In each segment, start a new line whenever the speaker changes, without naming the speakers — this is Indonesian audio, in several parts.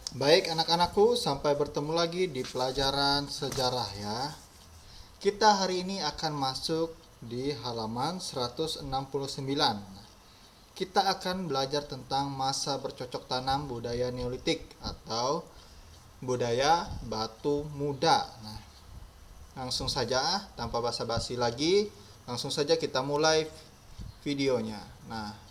Baik anak-anakku, sampai bertemu lagi di pelajaran sejarah ya. Kita hari ini akan masuk di halaman 169. Kita akan belajar tentang masa bercocok tanam budaya Neolitik atau budaya batu muda. Nah, langsung saja tanpa basa-basi lagi, langsung saja kita mulai videonya. Nah,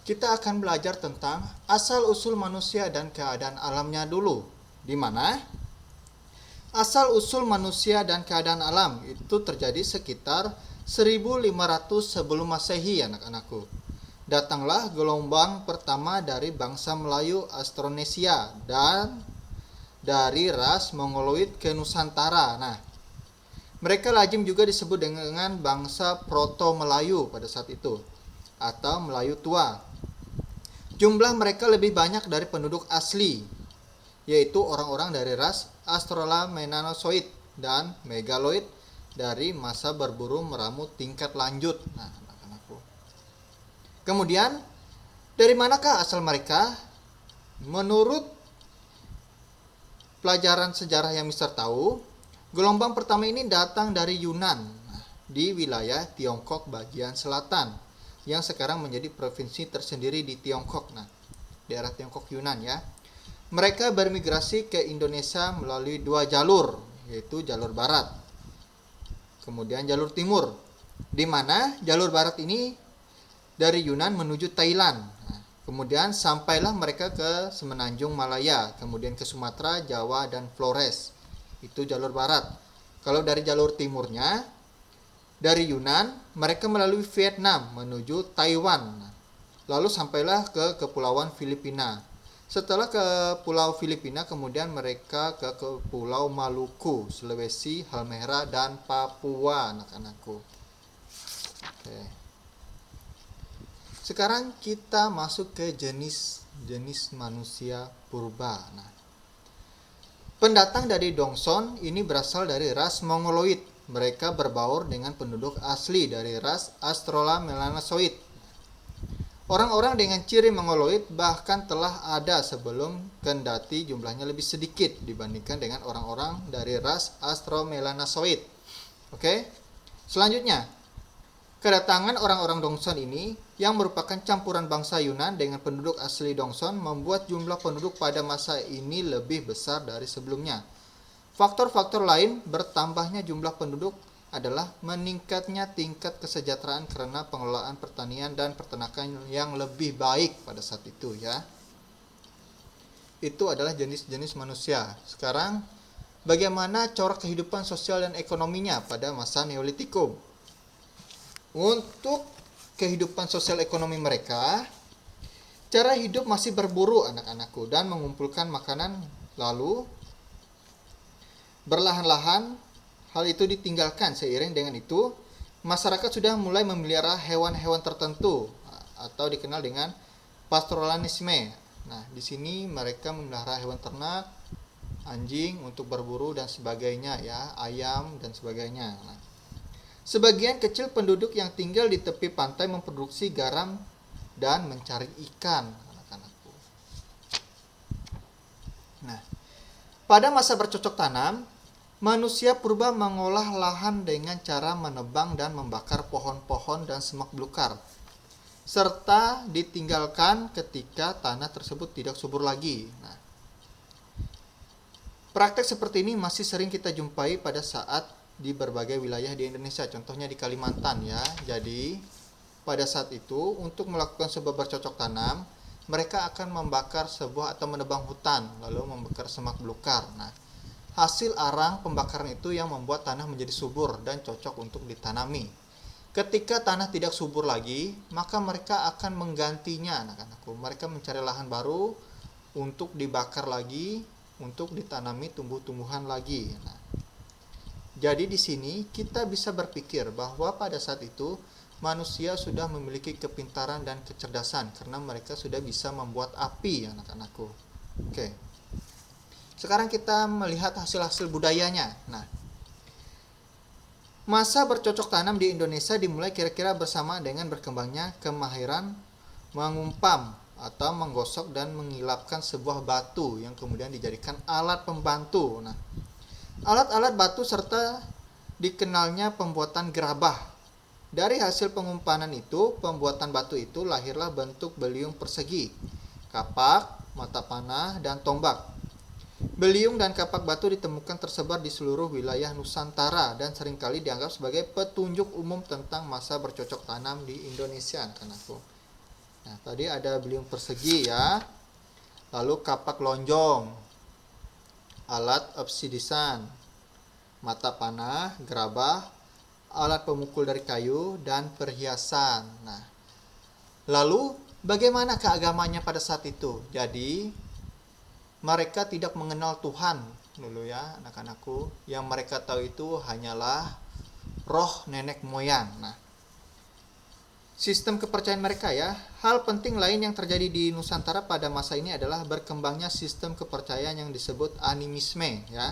kita akan belajar tentang asal-usul manusia dan keadaan alamnya dulu. Di mana asal-usul manusia dan keadaan alam itu terjadi sekitar 1500 sebelum Masehi, anak-anakku. Datanglah gelombang pertama dari bangsa Melayu Austronesia dan dari ras Mongoloid ke Nusantara. Nah, mereka lazim juga disebut dengan bangsa Proto-Melayu pada saat itu atau Melayu tua. Jumlah mereka lebih banyak dari penduduk asli, yaitu orang-orang dari ras Australomelanozoid dan Megaloid dari masa berburu meramu tingkat lanjut. Nah, anak-anakku. Kemudian, dari manakah asal mereka? Menurut pelajaran sejarah yang Mister tahu, gelombang pertama ini datang dari Yunan, di wilayah Tiongkok bagian selatan, yang sekarang menjadi provinsi tersendiri di Tiongkok. Nah, daerah Tiongkok Yunan ya. Mereka bermigrasi ke Indonesia melalui dua jalur, yaitu jalur barat, kemudian jalur timur, di mana jalur barat ini dari Yunan menuju Thailand. Nah, kemudian sampailah mereka ke Semenanjung Malaya, kemudian ke Sumatera, Jawa, dan Flores. Itu jalur barat. Kalau dari jalur timurnya, dari Yunan, mereka melalui Vietnam menuju Taiwan. Lalu sampailah ke Kepulauan Filipina. Setelah ke Pulau Filipina, kemudian mereka ke Pulau Maluku, Sulawesi, Halmahera, dan Papua, anak-anakku. Oke. Sekarang kita masuk ke jenis manusia purba. Nah, pendatang dari Dongson ini berasal dari ras Mongoloid. Mereka berbaur dengan penduduk asli dari ras Australomelanozoid. Orang-orang dengan ciri Mongoloid bahkan telah ada sebelum, kendati jumlahnya lebih sedikit dibandingkan dengan orang-orang dari ras Australomelanozoid. Oke. Selanjutnya, kedatangan orang-orang Dongson ini yang merupakan campuran bangsa Yunan dengan penduduk asli Dongson membuat jumlah penduduk pada masa ini lebih besar dari sebelumnya. Faktor-faktor lain bertambahnya jumlah penduduk adalah meningkatnya tingkat kesejahteraan karena pengelolaan pertanian dan peternakan yang lebih baik pada saat itu ya. Itu adalah jenis-jenis manusia. Sekarang, bagaimana corak kehidupan sosial dan ekonominya pada masa Neolitikum? Untuk kehidupan sosial ekonomi mereka, cara hidup masih berburu anak-anakku dan mengumpulkan makanan, lalu berlahan-lahan hal itu ditinggalkan. Seiring dengan itu, masyarakat sudah mulai memelihara hewan-hewan tertentu atau dikenal dengan pastoralisme. Nah, di sini mereka memelihara hewan ternak, anjing untuk berburu dan sebagainya ya, ayam dan sebagainya. Nah, sebagian kecil penduduk yang tinggal di tepi pantai memproduksi garam dan mencari ikan, anak-anakku. Nah, pada masa bercocok tanam, manusia purba mengolah lahan dengan cara menebang dan membakar pohon-pohon dan semak belukar, serta ditinggalkan ketika tanah tersebut tidak subur lagi. Nah, praktek seperti ini masih sering kita jumpai pada saat di berbagai wilayah di Indonesia, contohnya di Kalimantan ya. Jadi, pada saat itu untuk melakukan sebuah bercocok tanam, mereka akan membakar sebuah atau menebang hutan, lalu membakar semak belukar. Nah, hasil arang pembakaran itu yang membuat tanah menjadi subur dan cocok untuk ditanami. Ketika tanah tidak subur lagi, maka mereka akan menggantinya, anak-anakku. Mereka mencari lahan baru untuk dibakar lagi, untuk ditanami tumbuh-tumbuhan lagi. Nah, jadi di sini kita bisa berpikir bahwa pada saat itu manusia sudah memiliki kepintaran dan kecerdasan karena mereka sudah bisa membuat api, anak-anakku. Oke. Sekarang kita melihat hasil-hasil budayanya. Nah, masa bercocok tanam di Indonesia dimulai kira-kira bersama dengan berkembangnya kemahiran mengumpam atau menggosok dan mengilapkan sebuah batu yang kemudian dijadikan alat pembantu. Nah, alat-alat batu serta dikenalnya pembuatan gerabah. Dari hasil pengumpanan itu, pembuatan batu itu lahirlah bentuk beliung persegi, kapak, mata panah, dan tombak. Beliung dan kapak batu ditemukan tersebar di seluruh wilayah Nusantara dan seringkali dianggap sebagai petunjuk umum tentang masa bercocok tanam di Indonesia, anak-anakku. Nah, tadi ada beliung persegi ya. Lalu kapak lonjong, alat obsidian, mata panah, gerabah, alat pemukul dari kayu, dan perhiasan. Nah, lalu bagaimana keagamannya pada saat itu? Jadi, mereka tidak mengenal Tuhan dulu ya, anak-anakku. Yang mereka tahu itu hanyalah roh nenek moyang. Nah, sistem kepercayaan mereka ya. Hal penting lain yang terjadi di Nusantara pada masa ini adalah berkembangnya sistem kepercayaan yang disebut animisme ya,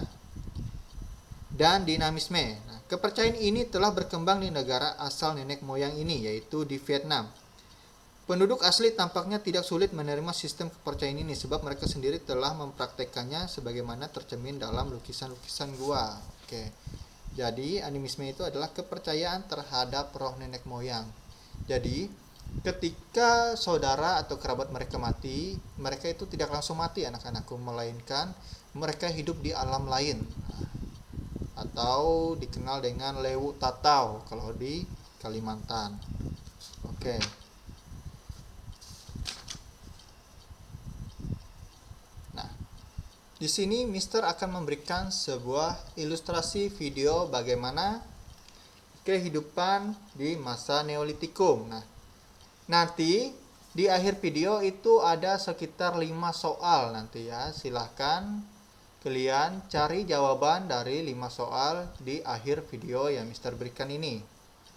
dan dinamisme. Nah, kepercayaan ini telah berkembang di negara asal nenek moyang ini, yaitu di Vietnam. Penduduk asli tampaknya tidak sulit menerima sistem kepercayaan ini sebab mereka sendiri telah mempraktekannya sebagaimana tercermin dalam lukisan-lukisan gua. Oke. Jadi, animisme itu adalah kepercayaan terhadap roh nenek moyang. Jadi, ketika saudara atau kerabat mereka mati, mereka itu tidak langsung mati anak-anakku, melainkan mereka hidup di alam lain. Atau dikenal dengan Lewu Tatau kalau di Kalimantan. Oke. Nah, di sini Mister akan memberikan sebuah ilustrasi video bagaimana kehidupan di masa Neolitikum. Nah, nanti di akhir video itu ada sekitar 5 soal nanti ya. Silahkan kalian cari jawaban dari 5 soal di akhir video yang Mister berikan ini.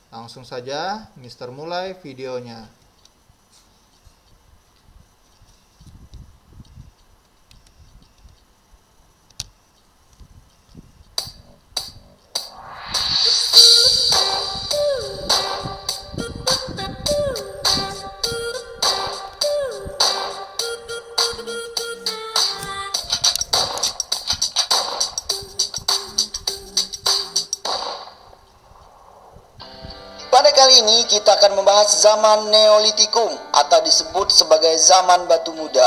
Langsung saja Mister mulai videonya.
Pada kali ini kita akan membahas zaman Neolitikum atau disebut sebagai zaman batu muda.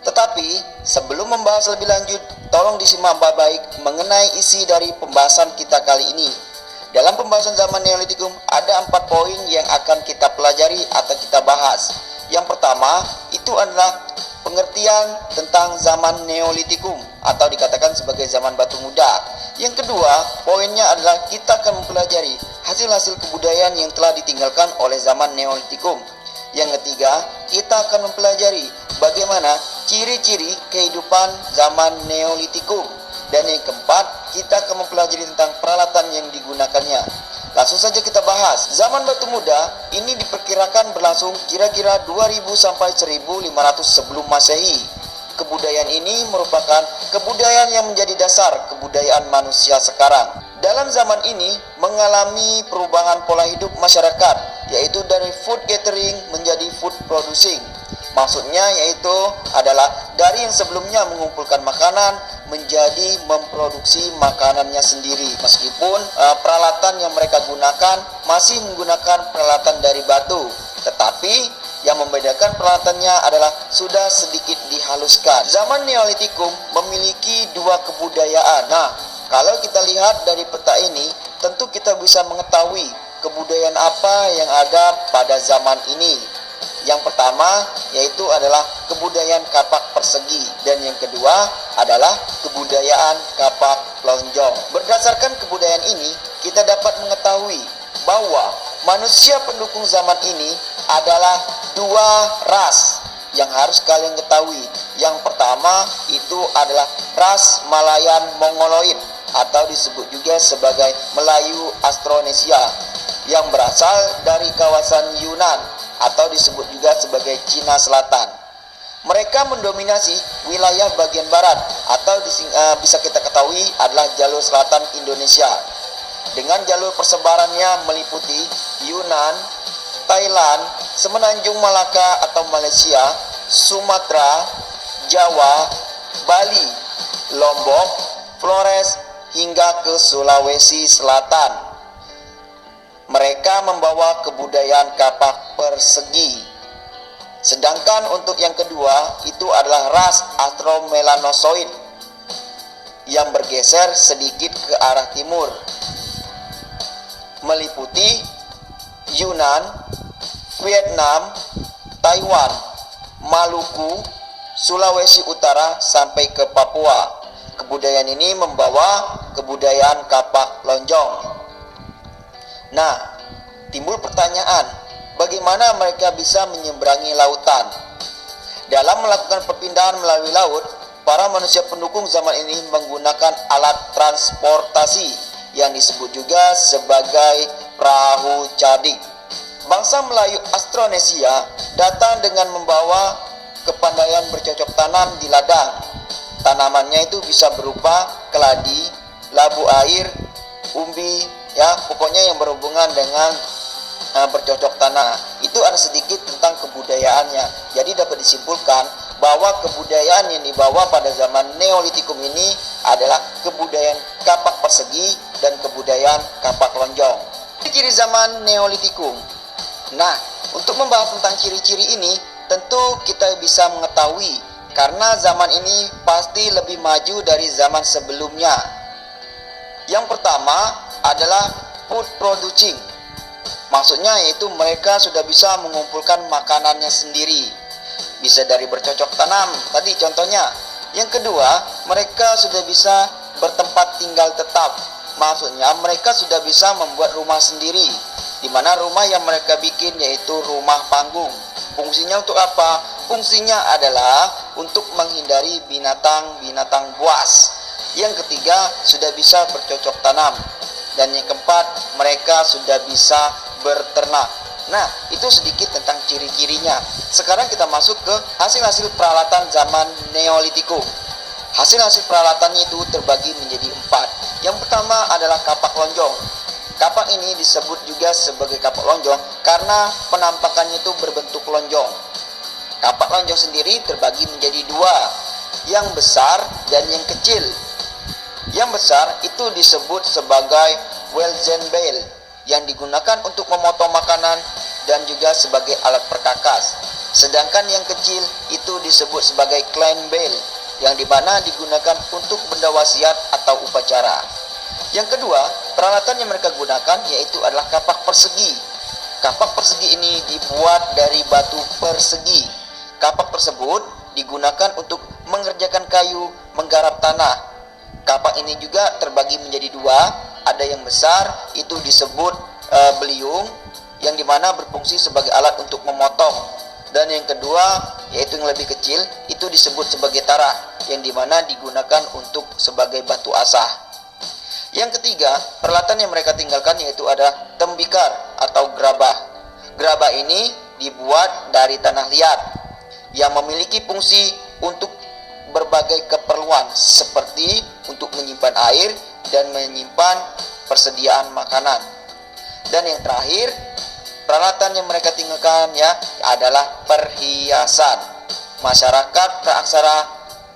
Tetapi sebelum membahas lebih lanjut, tolong disimak baik-baik mengenai isi dari pembahasan kita kali ini. Dalam pembahasan zaman Neolitikum ada 4 poin yang akan kita pelajari atau kita bahas. Yang pertama itu adalah pengertian tentang zaman Neolitikum atau dikatakan sebagai zaman batu muda. Yang kedua, poinnya adalah kita akan mempelajari hasil-hasil kebudayaan yang telah ditinggalkan oleh zaman Neolitikum. Yang ketiga, kita akan mempelajari bagaimana ciri-ciri kehidupan zaman Neolitikum. Dan yang keempat, kita akan mempelajari tentang peralatan yang digunakannya. Langsung saja kita bahas. Zaman batu muda ini diperkirakan berlangsung kira-kira 2000 sampai 1500 sebelum Masehi. Kebudayaan ini merupakan kebudayaan yang menjadi dasar kebudayaan manusia sekarang. Dalam zaman ini mengalami perubahan pola hidup masyarakat, yaitu dari food gathering menjadi food producing. Maksudnya yaitu adalah dari yang sebelumnya mengumpulkan makanan menjadi memproduksi makanannya sendiri. Meskipun peralatan yang mereka gunakan masih menggunakan peralatan dari batu, tetapi yang membedakan peralatannya adalah sudah sedikit dihaluskan. Zaman Neolitikum memiliki 2 kebudayaan. Nah, kalau kita lihat dari peta ini, tentu kita bisa mengetahui kebudayaan apa yang ada pada zaman ini. Yang pertama yaitu adalah kebudayaan kapak persegi, dan yang kedua adalah kebudayaan kapak lonjong. Berdasarkan kebudayaan ini, kita dapat mengetahui bahwa manusia pendukung zaman ini adalah 2 ras yang harus kalian ketahui. Yang pertama itu adalah ras Malayan Mongoloid atau disebut juga sebagai Melayu Austronesia yang berasal dari kawasan Yunan atau disebut juga sebagai Cina Selatan. Mereka mendominasi wilayah bagian barat atau bisa kita ketahui adalah jalur selatan Indonesia, dengan jalur persebarannya meliputi Yunan, Thailand, Semenanjung Malaka atau Malaysia, Sumatera, Jawa, Bali, Lombok, Flores, hingga ke Sulawesi Selatan. Mereka membawa kebudayaan kapak persegi. Sedangkan untuk yang kedua itu adalah ras Australomelaноid yang bergeser sedikit ke arah timur, meliputi Yunan, Vietnam, Taiwan, Maluku, Sulawesi Utara sampai ke Papua. Kebudayaan ini membawa kebudayaan kapak lonjong. Nah, timbul pertanyaan, bagaimana mereka bisa menyeberangi lautan? Dalam melakukan perpindahan melalui laut, para manusia pendukung zaman ini menggunakan alat transportasi yang disebut juga sebagai perahu cadik. Bangsa Melayu Austronesia datang dengan membawa kepandaian bercocok tanam di ladang. Tanamannya itu bisa berupa keladi, labu air, umbi, ya pokoknya yang berhubungan dengan bercocok tanam. Itu ada sedikit tentang kebudayaannya. Jadi dapat disimpulkan bahwa kebudayaan yang dibawa pada zaman Neolitikum ini adalah kebudayaan kapak persegi dan kebudayaan kapak lonjong. Ciri zaman Neolitikum. Nah, untuk membahas tentang ciri-ciri ini, tentu kita bisa mengetahui karena zaman ini pasti lebih maju dari zaman sebelumnya. Yang pertama adalah food producing. Maksudnya yaitu mereka sudah bisa mengumpulkan makanannya sendiri. Bisa dari bercocok tanam, tadi contohnya. Yang kedua, mereka sudah bisa bertempat tinggal tetap. Maksudnya mereka sudah bisa membuat rumah sendiri. Di mana rumah yang mereka bikin yaitu rumah panggung. Fungsinya untuk apa? Fungsinya adalah untuk menghindari binatang-binatang buas. Yang ketiga, sudah bisa bercocok tanam. Dan yang keempat, mereka sudah bisa berternak. Nah, itu sedikit tentang ciri-cirinya. Sekarang kita masuk ke hasil-hasil peralatan zaman Neolitikum. Hasil-hasil peralatannya itu terbagi menjadi 4. Yang pertama adalah kapak lonjong. Kapak ini disebut juga sebagai kapak lonjong karena penampakannya itu berbentuk lonjong. Kapak lonjong sendiri terbagi menjadi 2, yang besar dan yang kecil. Yang besar itu disebut sebagai Welzenbeil, yang digunakan untuk memotong makanan dan juga sebagai alat perkakas. Sedangkan yang kecil itu disebut sebagai Kleinbeil, yang dimana digunakan untuk benda wasiat atau upacara. Yang kedua, peralatan yang mereka gunakan yaitu adalah kapak persegi. Kapak persegi ini dibuat dari batu persegi. Kapak tersebut digunakan untuk mengerjakan kayu, menggarap tanah. Kapak ini juga terbagi menjadi 2. Ada yang besar, itu disebut beliung, yang dimana berfungsi sebagai alat untuk memotong. Dan yang kedua, yaitu yang lebih kecil, itu disebut sebagai tarah, yang dimana digunakan untuk sebagai batu asah. Yang ketiga, peralatan yang mereka tinggalkan yaitu ada tembikar atau gerabah. Gerabah ini dibuat dari tanah liat, yang memiliki fungsi untuk berbagai keperluan seperti untuk menyimpan air dan menyimpan persediaan makanan. Dan yang terakhir, peralatan yang mereka tinggalkan ya adalah perhiasan. Masyarakat praaksara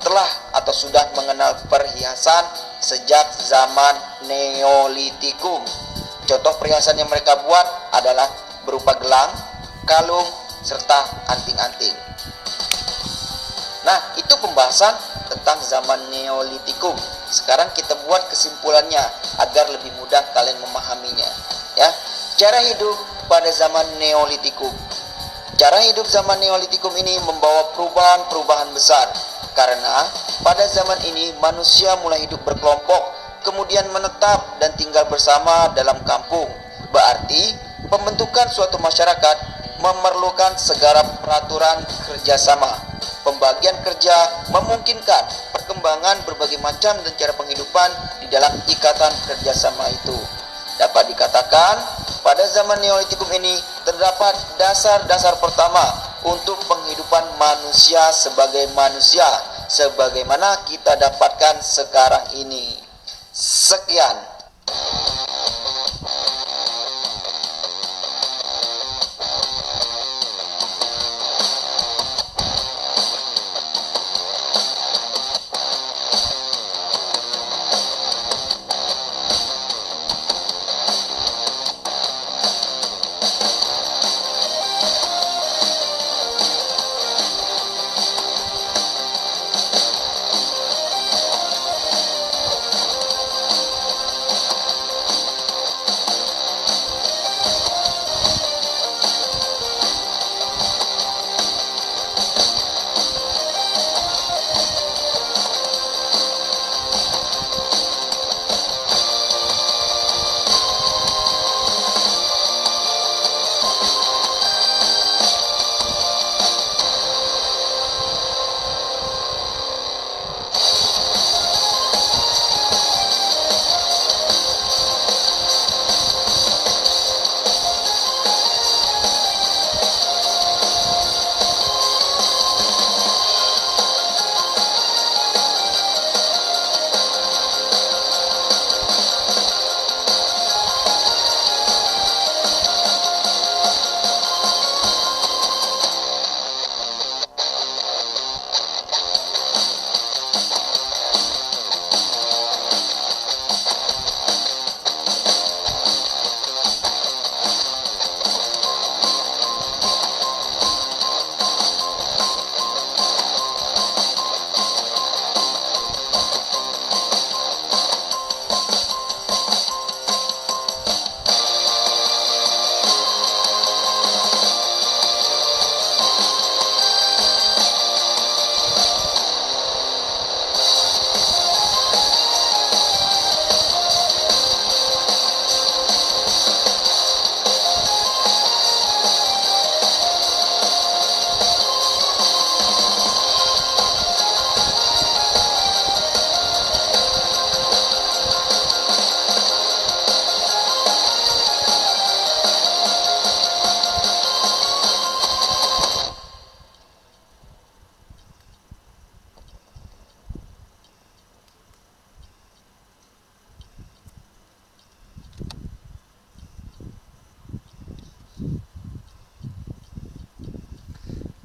telah atau sudah mengenal perhiasan sejak zaman Neolitikum. Contoh perhiasan yang mereka buat adalah berupa gelang, kalung, serta anting-anting. Nah, itu pembahasan tentang zaman Neolitikum. Sekarang kita buat kesimpulannya agar lebih mudah kalian memahaminya. Ya, cara hidup pada zaman Neolitikum. Cara hidup zaman Neolitikum ini membawa perubahan-perubahan besar. Karena pada zaman ini manusia mulai hidup berkelompok, kemudian menetap dan tinggal bersama dalam kampung. Berarti pembentukan suatu masyarakat memerlukan segala peraturan kerjasama. Pembagian kerja memungkinkan perkembangan berbagai macam dan cara penghidupan di dalam ikatan kerjasama itu. Dapat dikatakan pada zaman Neolitikum ini terdapat dasar-dasar pertama untuk penghidupan manusia sebagai manusia sebagaimana kita dapatkan sekarang ini. Sekian.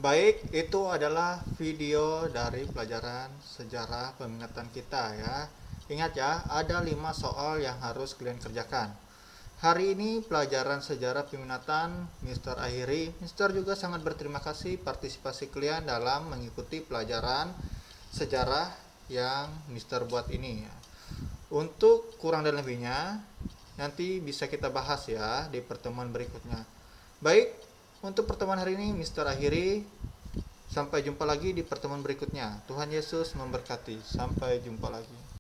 Baik, itu adalah video dari pelajaran sejarah peminatan kita ya. Ingat ya, ada 5 soal yang harus kalian kerjakan. Hari ini pelajaran sejarah peminatan Mr. akhiri. Mr. juga sangat berterima kasih partisipasi kalian dalam mengikuti pelajaran sejarah yang Mr. buat ini ya. Untuk kurang dan lebihnya nanti bisa kita bahas ya di pertemuan berikutnya. Baik, untuk pertemuan hari ini Mr. akhiri. Sampai jumpa lagi di pertemuan berikutnya. Tuhan Yesus memberkati. Sampai jumpa lagi.